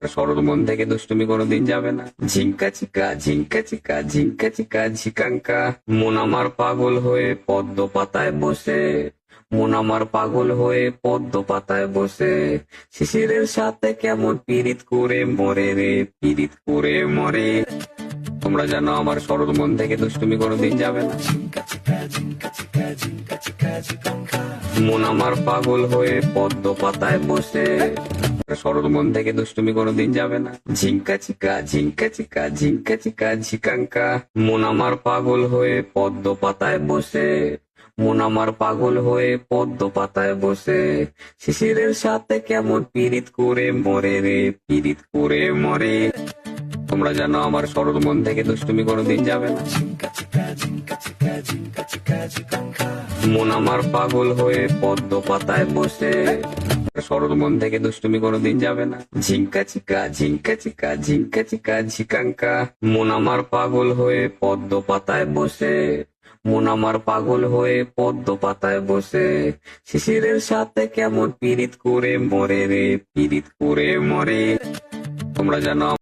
সরল মন থেকে দুষ্টুমি কোনোদিন যাবে না। ঝিঙ্কা চিকা ঝিঙ্কা চিকা ঝিঙ্কা চিকা ঝিকাঙ্কা, মন আমার পাগল হয়ে পদ্ম পাতায় বসে, মন আমার পাগল হয়ে পদ্ম পাতায় বসে, শিশিরের সাথে কেমন পীড়িত করে মরে রে, পীড়িত করে মরে। তোমরা জানো আমার সরল মন থেকে দুষ্টুমি কোনোদিন যাবে না। মন আমার পাগল হয়ে পদ্ম পাতায় বসে, সরল মন থেকে দুষ্টুমি কোনোদিন যাবে না। ঝিঙ্কা চিকা ঝিঙ্কা চিকা ঝিঙ্কা চিকা ঝিকাঙ্কা, মন আমার পাগল হয়ে পদ্ম পাতায় বসে, মন আমার পাগল হয়ে পদ্ম পাতায় বসে, শিশিরের সাথে কেমন পীড়িত করে মরে রে, পীড়িত করে মরে। তোমরা জানো আমার সরল মন থেকে দুষ্টুমি কোনোদিন যাবে না। মন আমার পাগল হয়ে পদ্ম পাতায় বসে, সরল মন থেকে দুষ্টুমি কোনোদিন যাবে না। ঝিঙ্কা চিকা ঝিঙ্কা চিকা ঝিঙ্কা চিকা ঝিকাঙ্কা, মন আমার পাগল হয়ে পদ্ম পাতায় বসে, মন আমার পাগল হয়ে পদ্ম পাতায় বসে, শিশিরের সাথে কেমন পীড়িত করে মরে রে, পীড়িত করে মরে। তোমরা জানো